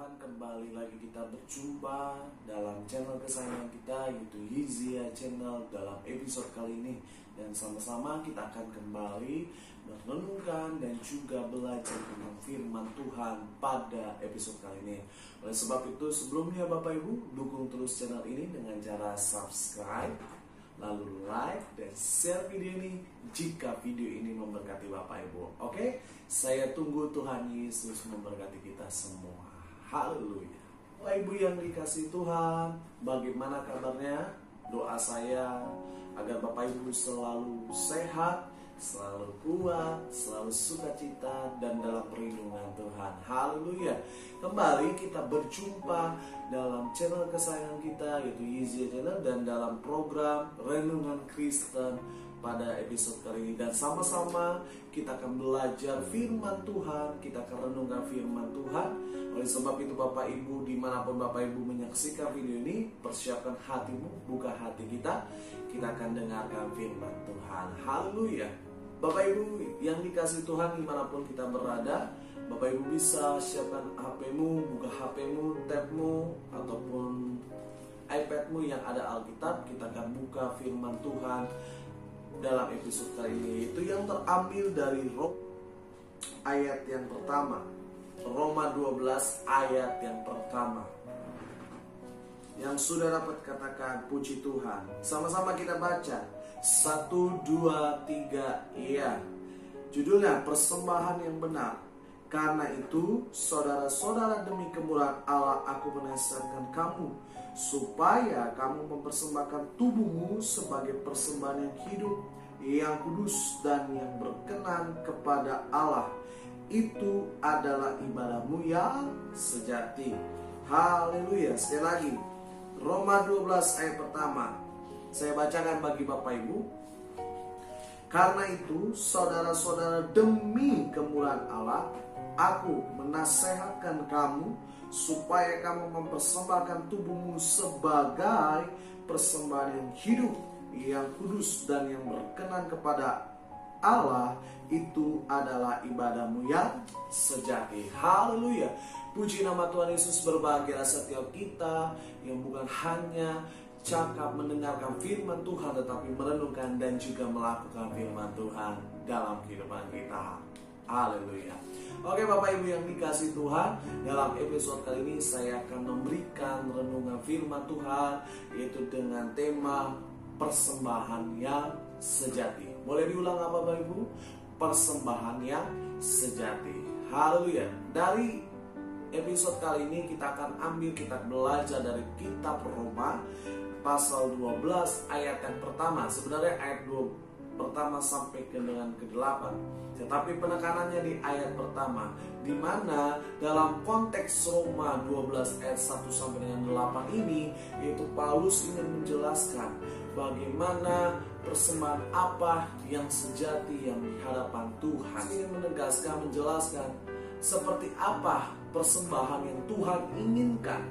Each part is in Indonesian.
Tuhan, kembali lagi kita berjumpa dalam channel kesayangan kita, yaitu Hizia Channel, dalam episode kali ini. Dan sama-sama kita akan kembali merenungkan dan juga belajar tentang firman Tuhan pada episode kali ini. Oleh sebab itu, sebelumnya Bapak Ibu, dukung terus channel ini dengan cara subscribe, lalu like dan share video ini jika video ini memberkati Bapak Ibu. Oke, saya tunggu Tuhan Yesus memberkati kita semua. Haleluya. Bapak Ibu yang dikasihi Tuhan, bagaimana kabarnya? Doa saya agar Bapak Ibu selalu sehat, selalu kuat, selalu sukacita, dan dalam perlindungan Tuhan. Haleluya. Kembali kita berjumpa dalam channel kesayangan kita, yaitu Hizia Channel, dan dalam program Renungan Kristen pada episode kali ini. Dan sama-sama kita akan belajar firman Tuhan, kita akan renungkan firman Tuhan. Oleh sebab itu Bapak Ibu, dimanapun Bapak Ibu menyaksikan video ini, persiapkan hatimu, buka hati kita akan dengarkan firman Tuhan. Haleluya. Bapak Ibu yang dikasihi Tuhan, dimanapun kita berada, Bapak Ibu bisa siapkan HP-mu, buka HP-mu, tab-mu, ataupun iPad-mu yang ada Alkitab. Kita akan buka firman Tuhan dalam episode kali ini, itu yang terambil dari ayat yang pertama, Roma 12 ayat yang pertama. Yang sudah dapat katakan puji Tuhan. Sama-sama kita baca. 1, 2, 3, iya. Judulnya persembahan yang benar. Karena itu, saudara-saudara, demi kemurahan Allah aku menasihatkan kamu, supaya kamu mempersembahkan tubuhmu sebagai persembahan yang hidup, yang kudus dan yang berkenan kepada Allah. Itu adalah ibadahmu yang sejati. Haleluya. Sekali lagi, Roma 12 ayat pertama. Saya bacakan bagi Bapak Ibu. Karena itu, saudara-saudara, demi kemurahan Allah, aku menasehatkan kamu, supaya kamu mempersembahkan tubuhmu sebagai persembahan yang hidup, yang kudus dan yang berkenan kepada Allah. Itu adalah ibadahmu yang sejati. Haleluya. Puji nama Tuhan Yesus. Berbahagialah setiap kita yang bukan hanya cakap mendengarkan firman Tuhan, tetapi merenungkan dan juga melakukan firman Tuhan dalam kehidupan kita. Haleluya. Oke Bapak Ibu yang dikasihi Tuhan, dalam episode kali ini saya akan memberikan renungan firman Tuhan, yaitu dengan tema persembahan yang sejati. Boleh diulang apa Bapak Ibu? Persembahan yang sejati. Haleluya. Dari episode kali ini kita akan belajar dari kitab Roma pasal 12 ayat yang pertama. Sebenarnya ayat 2 pertama sampai dengan ke-8. Tetapi penekanannya di ayat pertama, di mana dalam konteks Roma 12 ayat 1 sampai dengan 8 ini, yaitu Paulus ingin menjelaskan bagaimana persembahan apa yang sejati yang di hadapan Tuhan. Ingin menegaskan, menjelaskan seperti apa persembahan yang Tuhan inginkan,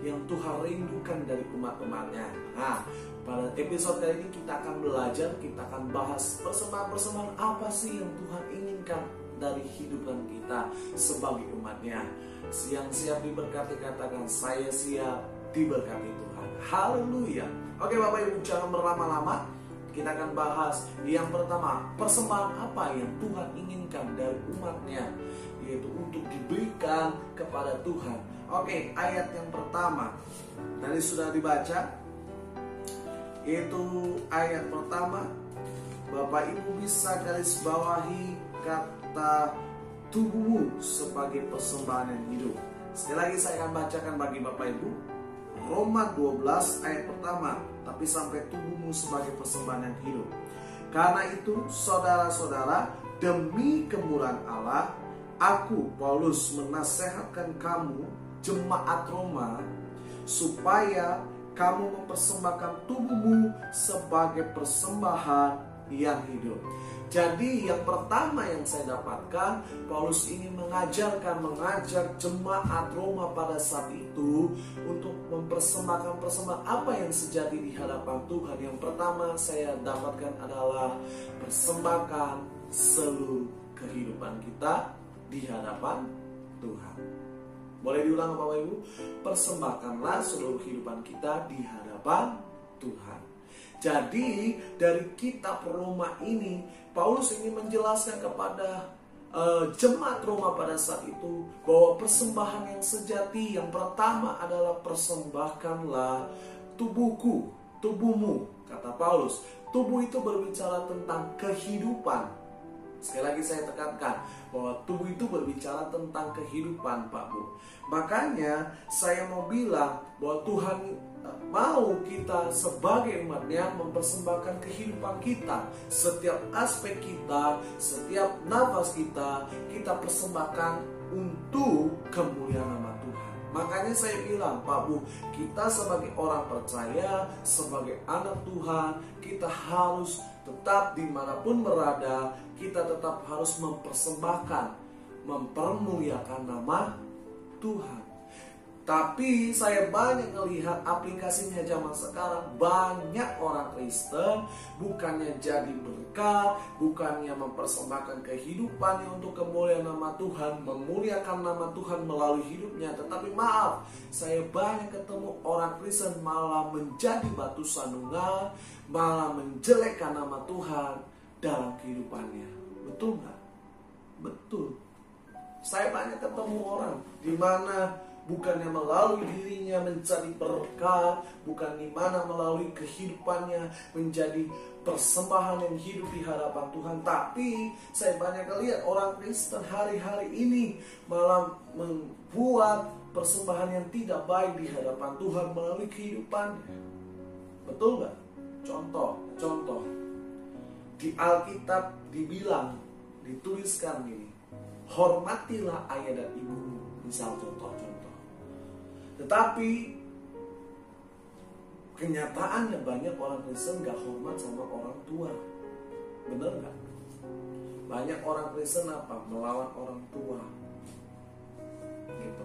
yang Tuhan rindukan dari umat-umatnya. Nah, pada episode kali ini kita akan belajar, kita akan bahas persembahan-persembahan apa sih yang Tuhan inginkan dari hidupan kita sebagai umatnya. Yang siap diberkati katakan, saya siap diberkati Tuhan. Haleluya. Oke Bapak Ibu, jangan berlama-lama. Kita akan bahas yang pertama, persembahan apa yang Tuhan inginkan dari umatnya, yaitu untuk diberikan kepada Tuhan. Oke, ayat yang pertama tadi sudah dibaca, yaitu ayat pertama. Bapak Ibu bisa garis bawahi kata tubuhmu sebagai persembahan yang hidup. Sekali lagi saya akan bacakan bagi Bapak Ibu. Roma 12 ayat pertama, tapi sampai tubuhmu sebagai persembahan yang hidup. Karena itu, saudara-saudara, demi kemurahan Allah, aku Paulus menasehatkan kamu, jemaat Roma, supaya kamu mempersembahkan tubuhmu sebagai persembahan yang hidup. Jadi yang pertama yang saya dapatkan, Paulus ingin mengajak jemaat Roma pada saat itu untuk mempersembahkan persembahan apa yang sejati di hadapan Tuhan. Yang pertama saya dapatkan adalah persembahkan seluruh kehidupan kita di hadapan Tuhan. Boleh diulang Bapak Ibu? Persembahkanlah seluruh kehidupan kita di hadapan Tuhan. Jadi dari kitab Roma ini, Paulus ingin menjelaskan kepada jemaat Roma pada saat itu bahwa persembahan yang sejati yang pertama adalah persembahkanlah tubuhmu, kata Paulus. Tubuh itu berbicara tentang kehidupan. Sekali lagi saya tekankan bahwa tubuh itu berbicara tentang kehidupan, Pak Bu. Makanya saya mau bilang bahwa Tuhan mau kita sebagai umatnya mempersembahkan kehidupan kita. Setiap aspek kita, setiap nafas kita persembahkan untuk kemuliaan nama Tuhan. Makanya saya bilang, Pak Bu, kita sebagai orang percaya, sebagai anak Tuhan, kita harus tetap dimanapun berada, kita tetap harus mempersembahkan, mempermuliakan nama Tuhan. Tapi saya banyak melihat aplikasinya zaman sekarang, banyak orang Kristen bukannya jadi berkat, bukannya mempersembahkan kehidupannya untuk kemuliaan nama Tuhan, memuliakan nama Tuhan melalui hidupnya. Tetapi maaf, saya banyak ketemu orang Kristen malah menjadi batu sandungan, malah menjelekkan nama Tuhan dalam kehidupannya. Betul nggak? Betul. Saya banyak ketemu orang di mana bukannya melalui dirinya menjadi berkat, bukan di mana melalui kehidupannya menjadi persembahan yang hidup di hadapan Tuhan. Tapi saya banyak lihat orang Kristen hari-hari ini malah membuat persembahan yang tidak baik di hadapan Tuhan melalui kehidupannya. Betul nggak? Contoh. Di Alkitab dibilang, dituliskan gini, hormatilah ayah dan ibumu. Misal contoh. Tetapi kenyataannya banyak orang Kristen gak hormat sama orang tua. Bener gak? Banyak orang Kristen apa? Melawan orang tua gitu.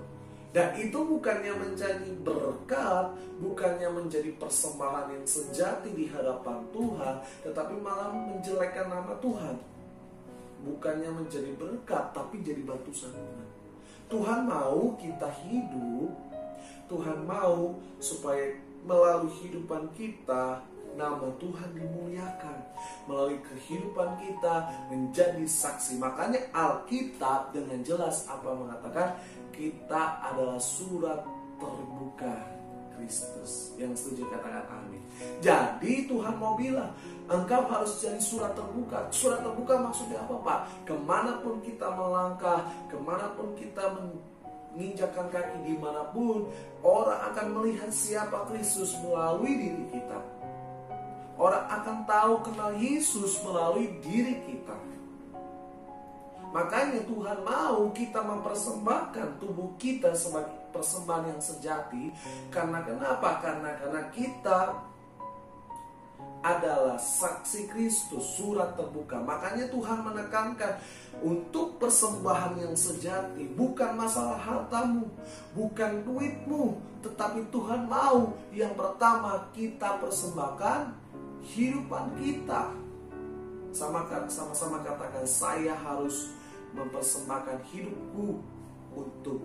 Dan itu bukannya menjadi berkat, bukannya menjadi persembahan yang sejati di hadapan Tuhan, tetapi malah menjelekkan nama Tuhan. Bukannya menjadi berkat, tapi jadi batu sandungan. Tuhan mau kita hidup, Tuhan mau supaya melalui kehidupan kita nama Tuhan dimuliakan. Melalui kehidupan kita menjadi saksi. Makanya Alkitab dengan jelas apa mengatakan kita adalah surat terbuka Kristus. Yang setuju katakan amin. Jadi Tuhan mau bilang, engkau harus jadi surat terbuka. Surat terbuka maksudnya apa, Pak? Kemanapun kita melangkah, kemanapun kita menginjakkan kaki, dimanapun orang akan melihat siapa Kristus melalui diri kita. Orang akan tahu kenal Yesus melalui diri kita. Makanya Tuhan mau kita mempersembahkan tubuh kita sebagai persembahan yang sejati. Karena kenapa? Karena kita adalah saksi Kristus, surat terbuka. Makanya Tuhan menekankan untuk persembahan yang sejati bukan masalah hartamu, bukan duitmu, tetapi Tuhan mau yang pertama kita persembahkan kehidupan kita. Sama-sama katakan, saya harus mempersembahkan hidupku untuk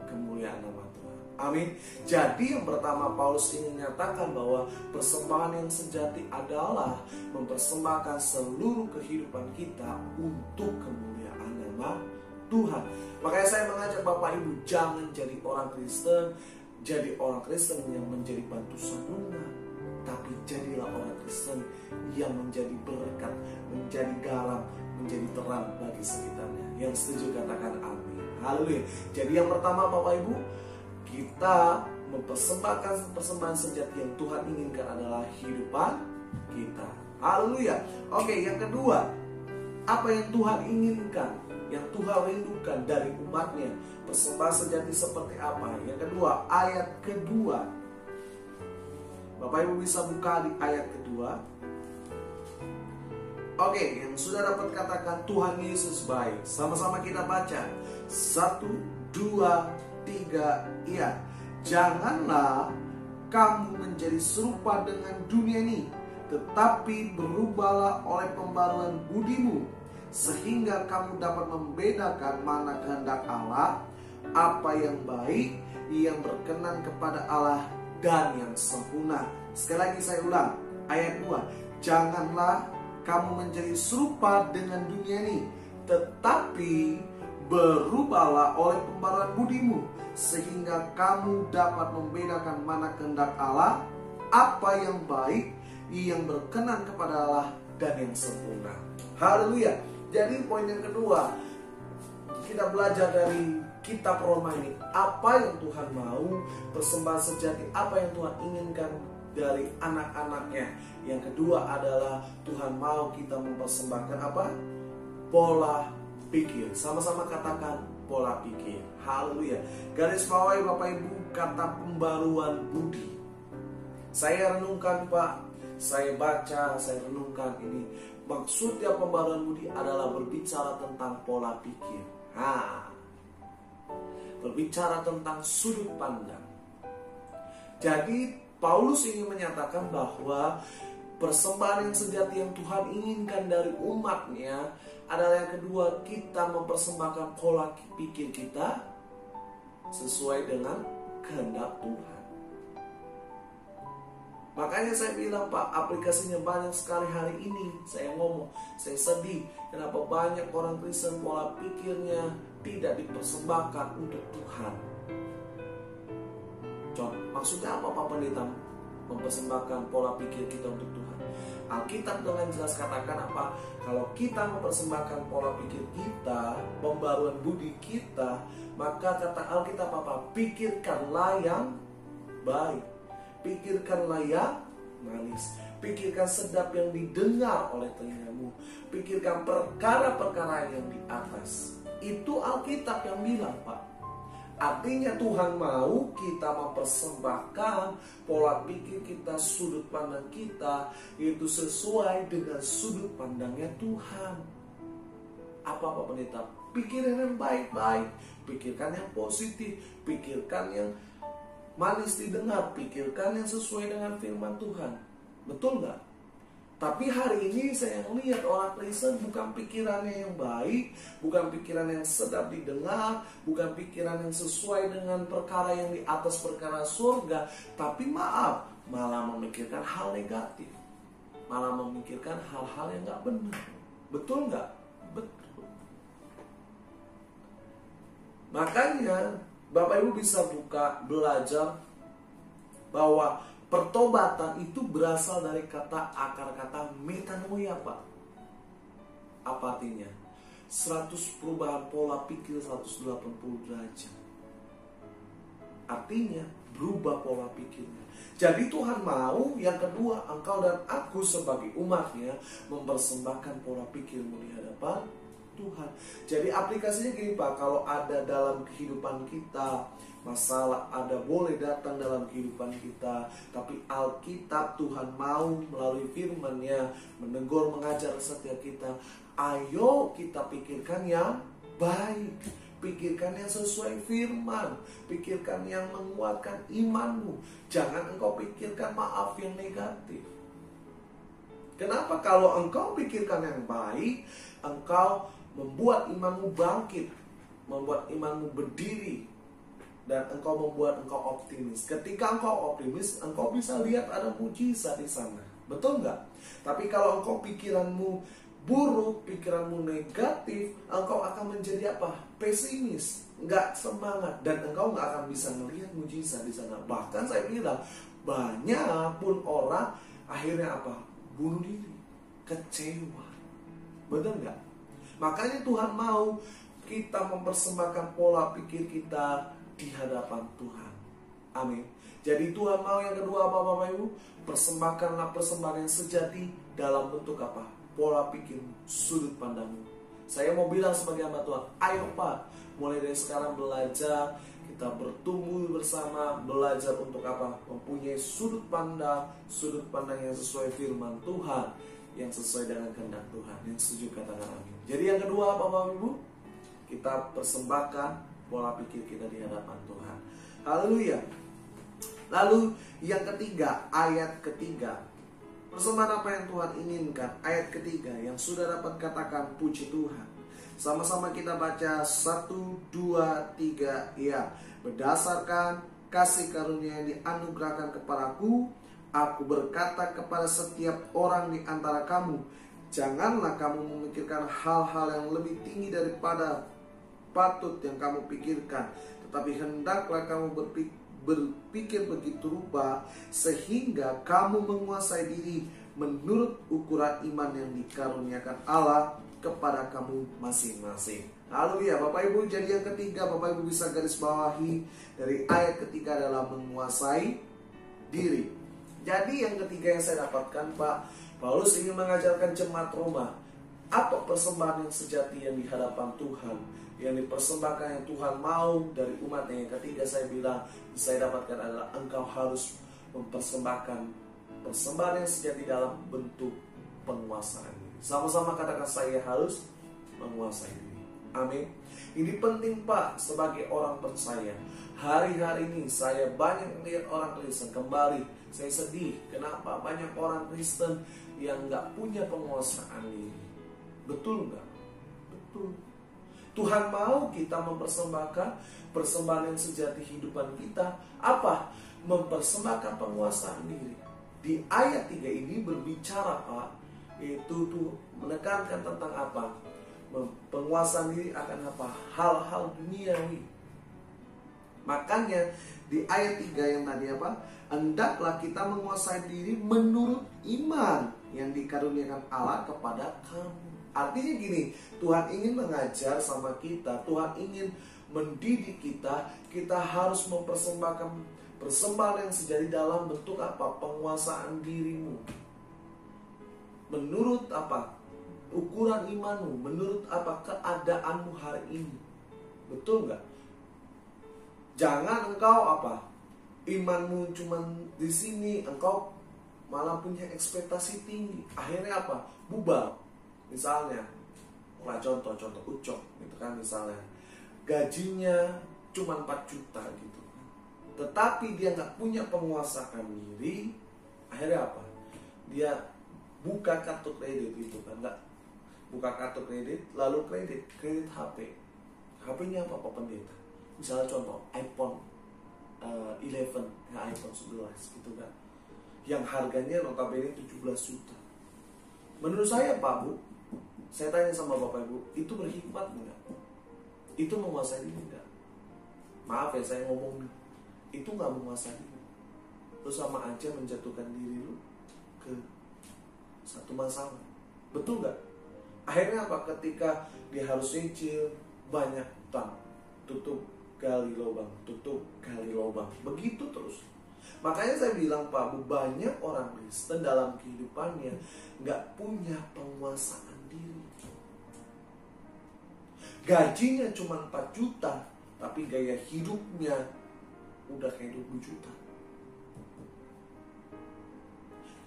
kemuliaan nama Tuhan. Amin. Jadi yang pertama Paulus ingin menyatakan bahwa persembahan yang sejati adalah mempersembahkan seluruh kehidupan kita untuk kemuliaan nama Tuhan. Makanya saya mengajak Bapak Ibu, jangan jadi orang Kristen yang menjadi batu sandungan, tapi jadilah orang Kristen yang menjadi berkat, menjadi garam, menjadi terang bagi sekitarnya. Yang setuju katakan amin. Haleluya. Jadi yang pertama Bapak Ibu, kita mempersembahkan persembahan sejati yang Tuhan inginkan adalah kehidupan kita. Haleluya. Oke, yang kedua, apa yang Tuhan inginkan, yang Tuhan rindukan dari umatnya? Persembahan sejati seperti apa? Yang kedua, ayat kedua. Bapak Ibu bisa buka di ayat kedua. Oke, yang sudah dapat katakan Tuhan Yesus baik. Sama-sama kita baca. 1, 2, 3, iya. Janganlah kamu menjadi serupa dengan dunia ini, tetapi berubahlah oleh pembaruan budimu, sehingga kamu dapat membedakan mana kehendak Allah, apa yang baik, yang berkenan kepada Allah, dan yang sempurna. Sekali lagi saya ulang, ayat 2. Janganlah kamu menjadi serupa dengan dunia ini, tetapi berubahlah oleh pembaruan budimu, sehingga kamu dapat membedakan mana kehendak Allah, apa yang baik, yang berkenan kepada Allah, dan yang sempurna. Haleluya. Jadi poin yang kedua, kita belajar dari kitab Roma ini, apa yang Tuhan mau, persembahan sejati, apa yang Tuhan inginkan dari anak-anaknya. Yang kedua adalah Tuhan mau kita mempersembahkan apa? Pola pikir. Sama-sama katakan pola pikir. Haleluya. Garis bawahi Bapak Ibu kata pembaruan budi. Saya renungkan Pak, saya baca, saya renungkan ini. Maksudnya pembaruan budi adalah berbicara tentang pola pikir. Berbicara tentang sudut pandang. Jadi Paulus ingin menyatakan bahwa persembahan yang sejati yang Tuhan inginkan dari umatnya adalah yang kedua, kita mempersembahkan pola pikir kita sesuai dengan kehendak Tuhan. Makanya saya bilang Pak, aplikasinya banyak sekali hari ini. Saya ngomong, saya sedih kenapa banyak orang Kristen pola pikirnya tidak dipersembahkan untuk Tuhan. Maksudnya apa Pak Pendeta mempersembahkan pola pikir kita untuk Tuhan? Alkitab dengan jelas katakan apa? Kalau kita mempersembahkan pola pikir kita, pembaruan budi kita, maka kata Alkitab apa? Pikirkanlah yang baik, pikirkanlah yang manis, pikirkan sedap yang didengar oleh telingamu, pikirkan perkara-perkara yang di atas. Itu Alkitab yang bilang Pak. Artinya Tuhan mau kita mempersembahkan pola pikir kita, sudut pandang kita, itu sesuai dengan sudut pandangnya Tuhan. Apa Pak Pendeta? Pikiran yang baik-baik, pikirkan yang positif, pikirkan yang manis didengar, pikirkan yang sesuai dengan firman Tuhan. Betul nggak? Tapi hari ini saya melihat orang Kristen bukan pikirannya yang baik, bukan pikiran yang sedap didengar, bukan pikiran yang sesuai dengan perkara yang di atas perkara surga, tapi maaf, malah memikirkan hal negatif, malah memikirkan hal-hal yang nggak benar. Betul nggak? Betul. Makanya Bapak Ibu bisa belajar bahwa pertobatan itu berasal dari akar kata metanoia Pak. Apa artinya? 100 perubahan pola pikir 180 derajat. Artinya berubah pola pikirnya. Jadi Tuhan mau yang kedua, engkau dan aku sebagai umatnya mempersembahkan pola pikirmu di hadapan Tuhan. Jadi aplikasinya gini Pak, kalau ada dalam kehidupan kita masalah, ada boleh datang dalam kehidupan kita, tapi Alkitab Tuhan mau melalui firman-Nya menegur, mengajar setiap kita. Ayo kita pikirkan yang baik, pikirkan yang sesuai firman, pikirkan yang menguatkan imanmu. Jangan engkau pikirkan maaf yang negatif. Kenapa? Kalau engkau pikirkan yang baik, engkau membuat imanmu bangkit, membuat imanmu berdiri, dan engkau membuat engkau optimis. Ketika engkau optimis, engkau bisa lihat ada mujizat di sana. Betul nggak? Tapi kalau engkau pikiranmu buruk, pikiranmu negatif, engkau akan menjadi apa? Pesimis, nggak semangat, dan engkau nggak akan bisa melihat mujizat di sana. Bahkan saya bilang, banyak pun orang akhirnya apa? Bunuh diri, kecewa. Betul nggak? Makanya Tuhan mau kita mempersembahkan pola pikir kita di hadapan Tuhan. Amin. Jadi Tuhan mau yang kedua apa Bapak Ibu? Persembahkanlah persembahan yang sejati dalam bentuk apa? Pola pikir, sudut pandangmu. Saya mau bilang sebagai hamba Tuhan, ayo Pak, mulai dari sekarang belajar, kita bertumbuh bersama, belajar untuk apa? Mempunyai sudut pandang yang sesuai firman Tuhan, yang sesuai dengan kehendak Tuhan. Yang setuju katakan amin. Jadi yang kedua apa Bapak Ibu? Kita persembahkan pola pikir kita di hadapan Tuhan. Haleluya. Lalu yang ketiga, ayat ketiga. Persembahan apa yang Tuhan inginkan? Ayat ketiga yang sudah dapat katakan puji Tuhan. Sama-sama kita baca 1, 2, 3. Ya, berdasarkan kasih karunia yang dianugerahkan kepadaku, aku berkata kepada setiap orang di antara kamu, janganlah kamu memikirkan hal-hal yang lebih tinggi daripada patut yang kamu pikirkan, tetapi hendaklah kamu berpikir begitu rupa sehingga kamu menguasai diri menurut ukuran iman yang dikaruniakan Allah kepada kamu masing-masing. Lalu ya Bapak Ibu, jadi yang ketiga Bapak Ibu bisa garis bawahi dari ayat ketiga adalah menguasai diri. Jadi yang ketiga yang saya dapatkan, Pak Paulus ingin mengajarkan jemaat Roma apa persembahan yang sejati yang di hadapan Tuhan, yang dipersembahkan yang Tuhan mau dari umatnya. Yang ketiga saya dapatkan adalah engkau harus mempersembahkan persembahan yang sejati dalam bentuk penguasaan diri. Sama-sama katakan, saya harus menguasai diri. Amin. Ini penting Pak sebagai orang percaya. Hari-hari ini saya banyak melihat orang Kristen kembali. Saya sedih kenapa banyak orang Kristen yang gak punya penguasaan diri. Betul gak? Betul. Tuhan mau kita mempersembahkan persembahan yang sejati kehidupan kita. Apa? Mempersembahkan penguasaan diri. Di ayat 3 ini berbicara Pak, itu tuh menekankan tentang apa? Penguasaan diri akan apa? Hal-hal duniawi. Makanya di ayat 3 yang tadi apa? Hendaklah kita menguasai diri menurut iman yang dikaruniakan Allah kepada kamu. Artinya gini, Tuhan ingin mengajar sama kita, Tuhan ingin mendidik kita. Kita harus mempersembahkan persembahan yang sejati dalam bentuk apa? Penguasaan dirimu. Menurut apa? Ukuran imanmu, menurut apa? Keadaanmu hari ini. Betul nggak? Jangan engkau apa? Imanmu cuma di sini, engkau malah punya ekspektasi tinggi. Akhirnya apa? Bubal. Misalnya, contoh Ucok gitu kan, misalnya gajinya cuma 4 juta gitu, tetapi dia nggak punya penguasaan diri. Akhirnya apa? Dia buka kartu kredit gitu kan, nggak buka kartu kredit, lalu kredit HP. HP-nya apa pendeta? Misalnya contoh iPhone 11, iPhone 11 gitu kan, yang harganya notabene 17 juta. Menurut saya Pak Bu, saya tanya sama Bapak Ibu, itu berhikmat enggak? Itu menguasai diri enggak? Maaf ya saya ngomong nih, itu enggak menguasai diri. Lu sama aja menjatuhkan diri lu ke satu masalah. Betul enggak? Akhirnya apa? Ketika dia harus nyicil banyak utang, tutup gali lubang, begitu terus. Makanya saya bilang Pak Bu, banyak orang Kristen dalam kehidupannya nggak punya penguasaan diri. Gajinya cuma 4 juta, tapi gaya hidupnya udah kayak 20 juta.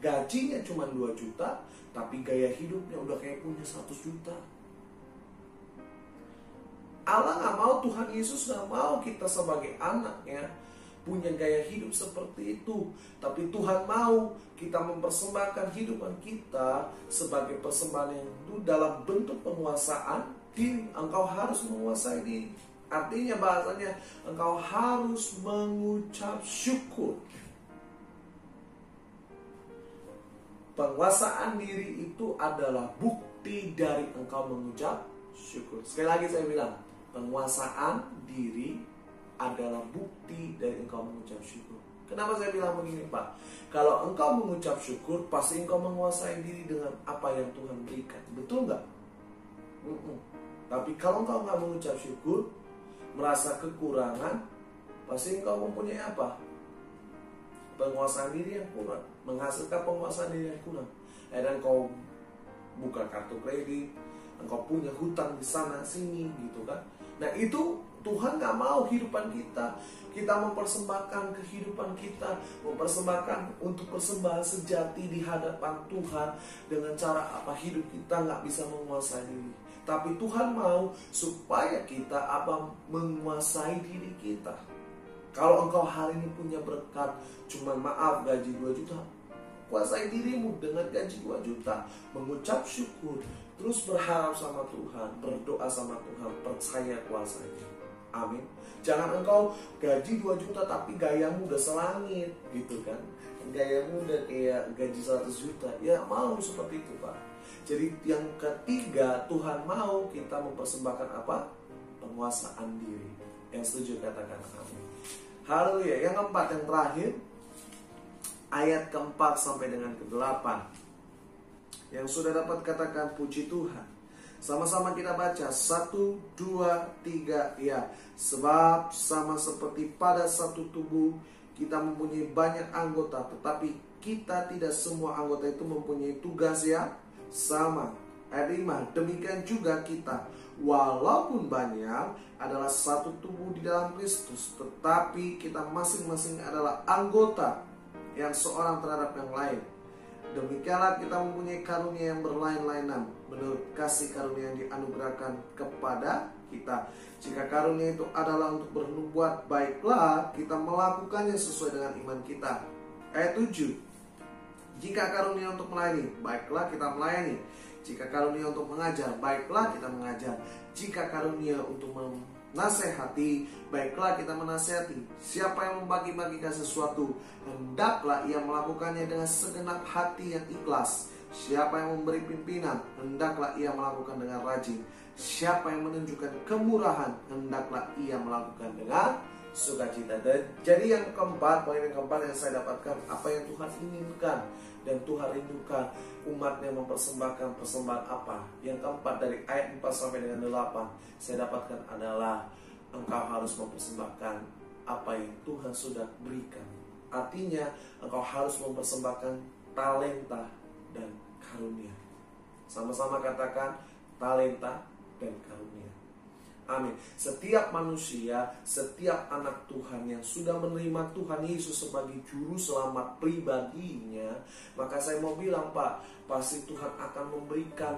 Gajinya cuma 2 juta, tapi gaya hidupnya udah kayak punya 100 juta. Allah gak mau, Tuhan Yesus gak mau kita sebagai anaknya punya gaya hidup seperti itu. Tapi Tuhan mau kita mempersembahkan hidupan kita sebagai persembahan yang itu dalam bentuk penguasaan diri. Engkau harus menguasai diri. Artinya bahasanya engkau harus mengucap syukur. Penguasaan diri itu adalah bukti dari engkau mengucap syukur. Sekali lagi saya bilang, penguasaan diri adalah bukti dari engkau mengucap syukur. Kenapa saya bilang begini Pak? Kalau engkau mengucap syukur, pasti engkau menguasai diri dengan apa yang Tuhan berikan. Betul nggak? Tapi kalau engkau nggak mengucap syukur, merasa kekurangan, pasti engkau mempunyai apa? Penguasaan diri yang kurang, menghasilkan penguasaan diri yang kurang. Dan engkau buka kartu kredit, engkau punya hutang di sana sini gitu kan. Nah itu Tuhan gak mau kehidupan kita. Kita mempersembahkan kehidupan kita, mempersembahkan untuk persembahan sejati di hadapan Tuhan. Dengan cara apa? Hidup kita gak bisa menguasai diri, tapi Tuhan mau supaya kita apa? Menguasai diri kita. Kalau engkau hari ini punya berkat, cuma maaf gaji 2 juta, kuasai dirimu dengan gaji 2 juta, mengucap syukur, terus berharap sama Tuhan, berdoa sama Tuhan, percaya kuasanya. Amin. Jangan engkau gaji 2 juta tapi gayamu udah selangit gitu kan. Gayamu udah kayak gaji 100 juta. Ya mau seperti itu Pak. Jadi yang ketiga, Tuhan mau kita mempersembahkan apa? Penguasaan diri. Yang setuju katakan amin. Haleluya. Yang keempat, yang terakhir, ayat keempat sampai dengan ke-8. Yang sudah dapat katakan puji Tuhan. Sama-sama kita baca 1, 2, 3 ya. Sebab sama seperti pada satu tubuh kita mempunyai banyak anggota, tetapi kita tidak semua anggota itu mempunyai tugas yang sama. Ayat 5, demikian juga kita, walaupun banyak, adalah satu tubuh di dalam Kristus, tetapi kita masing-masing adalah anggota yang seorang terhadap yang lain. Demikianlah kita mempunyai karunia yang berlain-lainan menurut kasih karunia yang dianugerahkan kepada kita. Jika karunia itu adalah untuk bernubuat, baiklah kita melakukannya sesuai dengan iman kita. Ayat 7, jika karunia untuk melayani, baiklah kita melayani. Jika karunia untuk mengajar, baiklah kita mengajar. Jika karunia untuk menasehati, baiklah kita menasehati. Siapa yang membagi-bagikan sesuatu, hendaklah ia melakukannya dengan segenap hati yang ikhlas. Siapa yang memberi pimpinan, hendaklah ia melakukan dengan rajin. Siapa yang menunjukkan kemurahan, hendaklah ia melakukan dengan sukacita. Jadi yang keempat, poin yang keempat yang saya dapatkan, apa yang Tuhan inginkan dan Tuhan rindukan umatnya mempersembahkan persembahan apa. Yang keempat dari ayat 4 sampai dengan 8 saya dapatkan adalah engkau harus mempersembahkan apa yang Tuhan sudah berikan. Artinya engkau harus mempersembahkan talenta dan karunia. Sama-sama katakan talenta dan karunia. Amin. Setiap manusia, setiap anak Tuhan yang sudah menerima Tuhan Yesus sebagai juru selamat pribadinya, maka saya mau bilang Pak, pasti Tuhan akan memberikan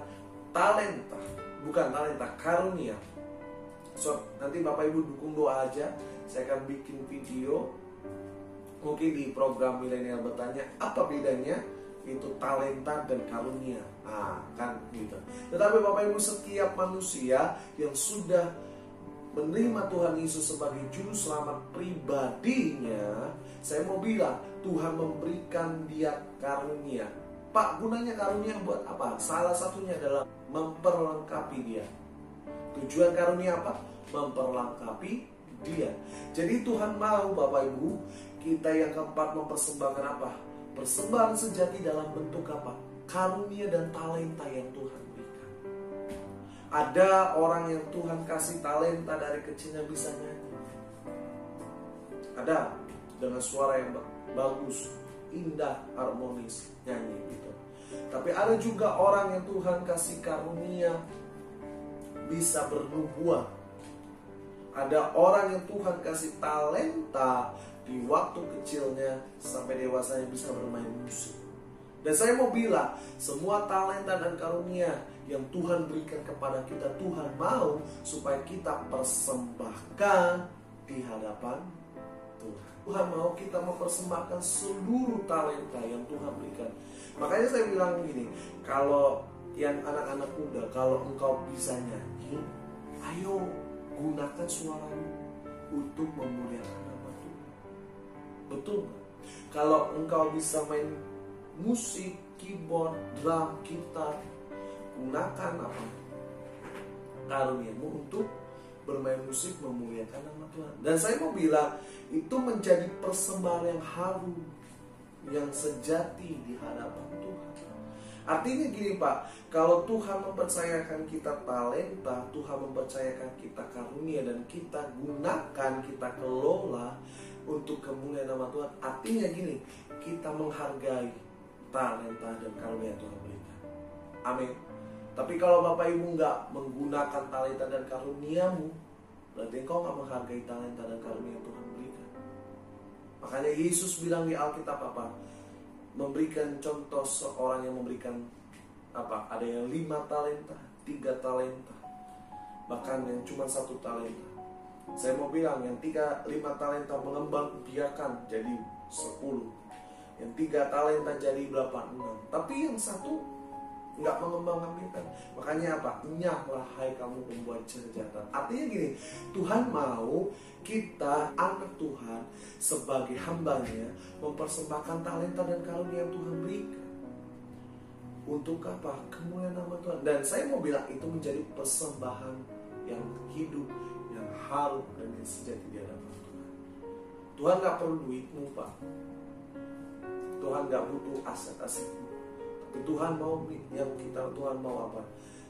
talenta, bukan talenta, karunia. So, nanti Bapak Ibu dukung doa aja. Saya akan bikin video mungkin di program Milenial Bertanya, apa bedanya itu talenta dan karunia. Kan gitu. Tetapi Bapak Ibu, setiap manusia yang sudah menerima Tuhan Yesus sebagai juru selamat pribadinya, saya mau bilang Tuhan memberikan dia karunia. Pak, gunanya karunia buat apa? Salah satunya adalah memperlengkapi dia. Tujuan karunia apa? Memperlengkapi dia. Jadi Tuhan mau Bapak Ibu, kita yang keempat mempersembahkan apa? Persembahan sejati dalam bentuk apa? Karunia dan talenta yang Tuhan berikan. Ada orang yang Tuhan kasih talenta dari kecilnya bisa nyanyi. Ada dengan suara yang bagus, indah, harmonis, nyanyi gitu. Tapi ada juga orang yang Tuhan kasih karunia bisa bernubuat. Ada orang yang Tuhan kasih talenta di waktu kecilnya sampai dewasanya bisa bermain musik. Dan saya mau bilang, semua talenta dan karunia yang Tuhan berikan kepada kita, Tuhan mau supaya kita persembahkan di hadapan Tuhan. Tuhan mau kita mempersembahkan seluruh talenta yang Tuhan berikan. Makanya saya bilang gini, kalau yang anak-anak muda, kalau engkau bisa nyanyi, ayo gunakan suaramu untuk memuliakan nama Tuhan. Betul gak? Kalau engkau bisa main musik, keyboard, drum, gitar, gunakan apa? Karuniamu untuk bermain musik memuliakan nama Tuhan. Dan saya mau bilang, itu menjadi persembahan yang harum, yang sejati di hadapan Tuhan. Artinya gini Pak, kalau Tuhan mempercayakan kita talenta, Tuhan mempercayakan kita karunia, dan kita gunakan, kita kelola untuk kemuliaan nama Tuhan. Artinya gini, kita menghargai talenta dan karunia Tuhan berikan. Amin. Tapi kalau Bapak Ibu nggak menggunakan talenta dan karuniamu, berarti engkau nggak menghargai talenta dan karunia yang Tuhan berikan. Makanya Yesus bilang di Alkitab apa? Memberikan contoh seorang yang memberikan apa? Ada yang 5 talenta, 3 talenta, bahkan yang cuma 1 talenta. Saya mau bilang yang 3-5 talenta mengembang biakan jadi 10, yang 3 talenta jadi 86. Tapi yang satu nggak mengembang-kembangkan. Makanya apa? Nyahlah hai kamu pembuat kejahatan. Artinya gini, Tuhan mau kita anak Tuhan sebagai hambanya mempersembahkan talenta dan karunia yang Tuhan berikan. Untuk apa? Kemuliaan nama Tuhan. Dan saya mau bilang itu menjadi persembahan yang hidup, yang harum dan yang sejati di hadapan Tuhan. Tuhan nggak perlu duitmu, Pak. Tuhan nggak butuh aset-asetmu. Tapi Tuhan mau Tuhan mau apa?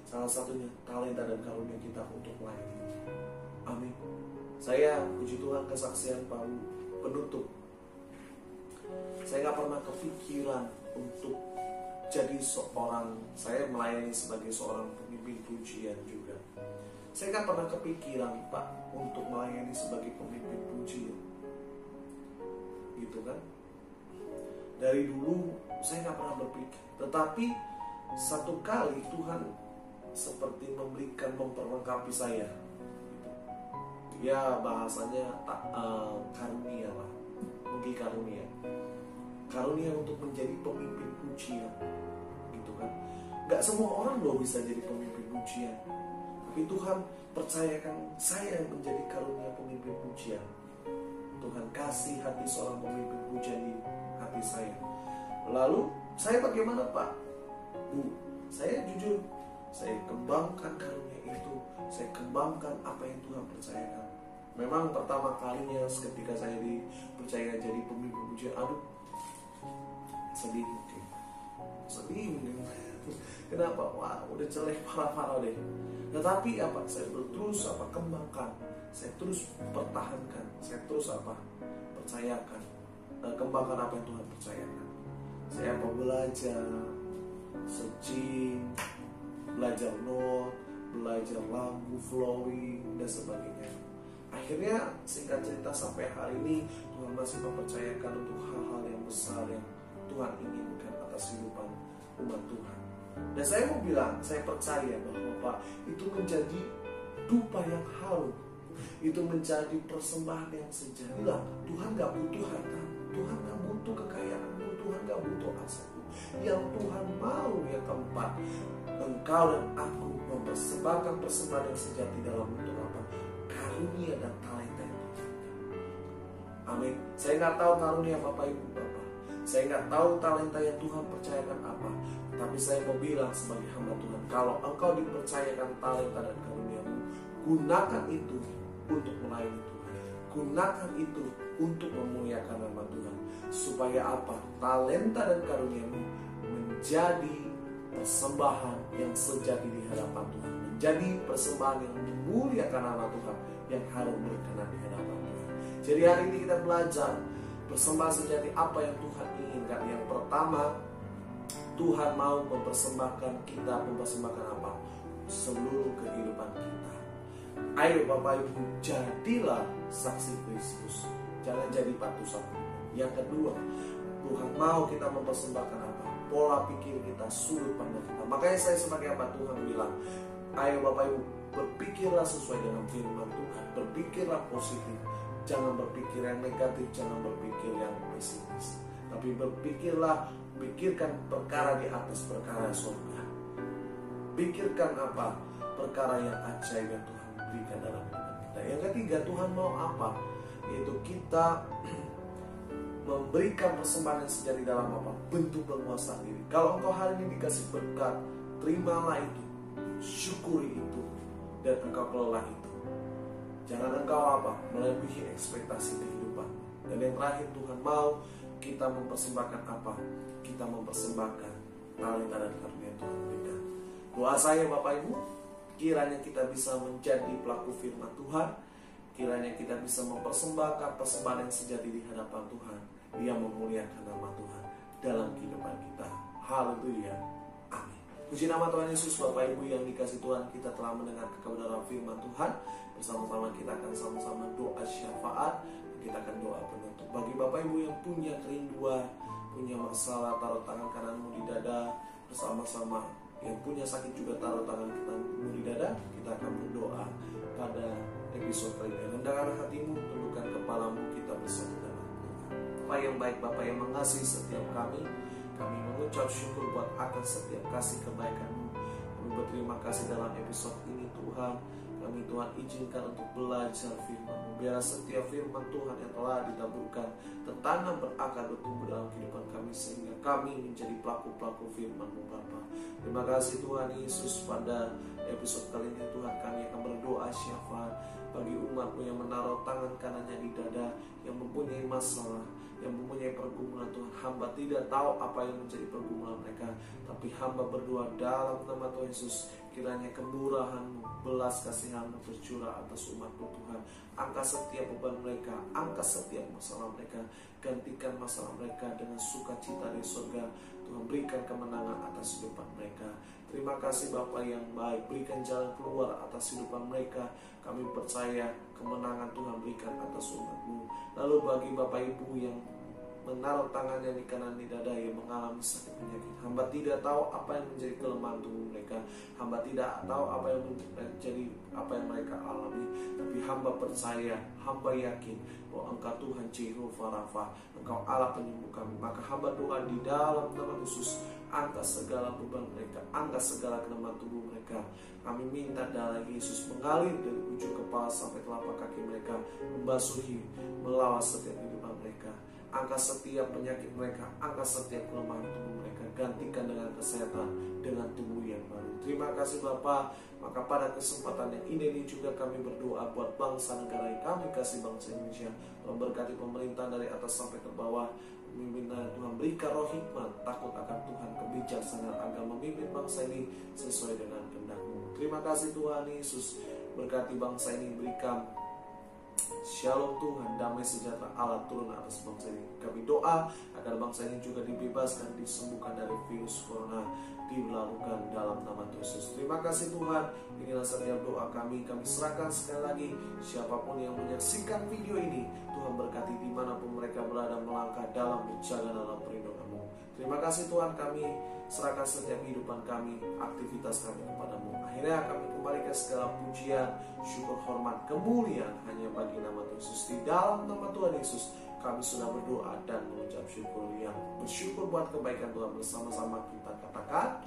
Salah satunya talenta dan karunia kita untuk melayani. Amin. Saya puji Tuhan kesaksian penutup. Saya nggak pernah kepikiran untuk jadi saya melayani sebagai seorang pemimpin pujian juga. Saya nggak pernah kepikiran, Pak, untuk melayani sebagai pemimpin pujian. Gitu kan? Dari dulu saya nggak pernah berpikir. Tetapi satu kali Tuhan seperti memperlengkapi saya. Ya bahasanya karunia lah, mungkin karunia. Karunia untuk menjadi pemimpin pujian, gitu kan? Gak semua orang loh bisa jadi pemimpin pujian, tapi Tuhan percayakan saya menjadi karunia pemimpin pujian. Tuhan kasih hati seorang pemimpin pujian di hati saya. Lalu saya bagaimana, Pak? Bu, saya jujur, saya kembangkan karunia itu, saya kembangkan apa yang Tuhan percayakan. Memang pertama kalinya ketika saya dipercayakan jadi pemimpin pujian, sedih mungkin. Kenapa? Wah, udah jelek parah-parah deh. Tetapi apa? Saya terus kembangkan, saya terus pertahankan, saya terus percayakan, kembangkan apa yang Tuhan percayakan. Saya belajar searching, belajar note, belajar lagu, flowing dan sebagainya. Akhirnya singkat cerita sampai hari ini Tuhan masih mempercayakan untuk hal-hal yang besar yang Tuhan inginkan atas kehidupan umat Tuhan. Dan saya mau bilang, saya percaya bahwa Pak, itu menjadi dupa yang harum, itu menjadi persembahan yang sejati. Tuhan gak butuh harta, Tuhan gak butuh kekayaanmu, Tuhan gak butuh asetmu. Yang Tuhan mau yang keempat, engkau dan aku mempersembahkan persembahan yang sejati dalam bentuk apa? Karunia dan talenta yang Tuhan. Amin. Saya nggak tahu karunia Bapak Ibu Bapak. Saya nggak tahu talenta yang Tuhan percayakan apa. Tapi saya mau bilang sebagai hamba Tuhan, kalau engkau dipercayakan talenta dan karuniamu, gunakan itu untuk melayani Tuhan. Gunakan itu untuk memuliakan nama Tuhan. Supaya apa? Talenta dan karuniamu menjadi persembahan yang sejati di hadapan Tuhan. Menjadi persembahan yang memuliakan nama Tuhan, yang harum berkenan di hadapan Tuhan. Jadi hari ini kita belajar persembahan sejati apa yang Tuhan inginkan. Yang pertama, Tuhan mau mempersembahkan apa? Seluruh kehidupan kita. Ayo Bapak Ibu, jadilah saksi Kristus. Jangan jadi batu satu. Yang kedua, Tuhan mau kita mempersembahkan apa? Pola pikir kita, sudut pandang kita. Makanya saya sebagai apa Tuhan bilang, ayo Bapak Ibu, berpikirlah sesuai dengan firman Tuhan. Berpikirlah positif. Jangan berpikir yang negatif, jangan berpikir yang pesimis. Tapi pikirkan perkara di atas perkara surga. Pikirkan apa? Perkara yang ajaib yang Tuhan berikan dalam hidup kita. Yang ketiga, Tuhan mau apa? Yaitu kita memberikan persembahan yang sejati dalam apa? Bentuk penguasaan diri. Kalau engkau hari ini dikasih berkat, terimalah itu, syukuri itu, dan engkau kelola itu. Jangan engkau apa? Melebihi ekspektasi kehidupan. Dan yang terakhir, Tuhan mau kita mempersembahkan apa? Kita mempersembahkan talenta dan karunia yang Tuhan berikan. Doa saya Bapak Ibu, kiranya kita bisa menjadi pelaku firman Tuhan. Kiranya kita bisa mempersembahkan persembahan yang sejati di hadapan Tuhan, yang memuliakan nama Tuhan dalam kehidupan kita. Haleluya. Amin. Puji nama Tuhan Yesus. Bapak Ibu yang dikasih Tuhan, kita telah mendengar kebenaran firman Tuhan. Bersama-sama kita akan sama-sama doa syafaat. Kita akan doa penutup. Bagi Bapak Ibu yang punya kerinduan, punya masalah, taruh tangan kananmu di dada. Bersama-sama yang punya sakit juga taruh tangan kananmu di dada. Kita akan berdoa pada episode kali ini. Rendahkan hatimu, tundukkan kepalamu, kita bersatu dalam doa. Bapa yang baik, Bapa yang mengasihi setiap kami mengucap syukur buat akan setiap kasih kebaikan-Mu. Kami berterima kasih dalam episode ini Tuhan. Kami Tuhan izinkan untuk belajar firman-Mu. Biar setiap firman Tuhan yang telah ditaburkan tertanam berakar bertumbuh dalam kehidupan kami, sehingga kami menjadi pelaku-pelaku firman-Mu Bapa. Terima kasih Tuhan Yesus. Pada episode kali ini Tuhan, kami akan berdoa syafaat bagi umat-Mu yang menaruh tangan kanannya di dada, yang mempunyai masalah, yang mempunyai pergumulan Tuhan. Hamba tidak tahu apa yang menjadi pergumulan mereka, tapi hamba berdoa dalam nama Tuhan Yesus, kiranya kemurahan-Mu, belas kasihan-Mu tercurah atas umat-Mu Tuhan. Angkat setiap beban mereka, angkat setiap masalah mereka, gantikan masalah mereka dengan sukacita di surga. Tuhan, berikan kemenangan atas kehidupan mereka. Terima kasih Bapa yang baik, berikan jalan keluar atas kehidupan mereka. Kami percaya kemenangan Tuhan berikan atas umat-Mu. Lalu bagi Bapak Ibu yang menaruh tangannya di kanan di dada, yang mengalami sakit penyakit, hamba tidak tahu apa yang menjadi kelemahan tubuh mereka, hamba tidak tahu apa yang menjadi apa yang mereka alami, tapi hamba percaya, hamba yakin bahwa Engkau Tuhan Jehovah Rafa, Engkau Allah penyembuh kami. Maka hamba doa di dalam nama Yesus, angkat segala beban mereka, angkat segala kelemahan tubuh mereka. Kami minta darah Yesus mengalir dari ujung kepala sampai telapak kaki mereka, membasuhi, melawat setiap kehidupan mereka. Angkat setiap penyakit mereka, angkat setiap kelemahan tubuh mereka, gantikan dengan kesehatan, dengan tubuh yang baru. Terima kasih Bapa. Maka pada kesempatan yang ini juga kami berdoa buat bangsa negara yang kami kasih, bangsa Indonesia. Memberkati pemerintah dari atas sampai ke bawah. Pemimpin Tuhan, berikan roh hikmat, takut akan Tuhan, kebijaksanaan agar memimpin bangsa ini sesuai dengan kehendak-Mu. Terima kasih Tuhan Yesus. Berkati bangsa ini, berikan Shalom Tuhan, damai sejahtera Allah turun atas bangsa ini. Kami doa agar bangsa ini juga dibebaskan, disembuhkan dari virus corona, dilakukan dalam nama Yesus. Terima kasih Tuhan. Inilah setiap doa kami serahkan sekali lagi. Siapapun yang menyaksikan video ini, Tuhan berkati dimanapun mereka berada, melangkah dalam berjaga dalam perlindungan-Mu. Terima kasih Tuhan, kami serahkan setiap kehidupan kami, aktivitas kami kepada-Mu. Akhirnya kami kembalikan segala pujian, syukur, hormat, kemuliaan hanya bagi nama Tuhan Yesus. Di dalam nama Tuhan Yesus kami sudah berdoa dan mengucap syukur. Yang bersyukur buat kebaikan Tuhan, bersama-sama kita katakan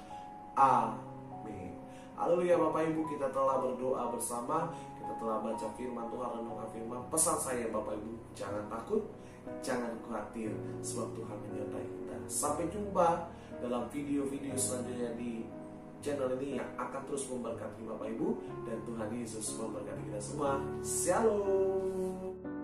amin. Haleluya. Bapak Ibu, kita telah berdoa bersama, kita telah baca firman Tuhan, renungkan firman. Pesan saya Bapak Ibu, jangan takut, jangan khawatir, sebab Tuhan menyertai kita. Sampai jumpa dalam video-video selanjutnya di channel ini yang akan terus memberkati Bapak Ibu, dan Tuhan Yesus memberkati kita semua. Shalom.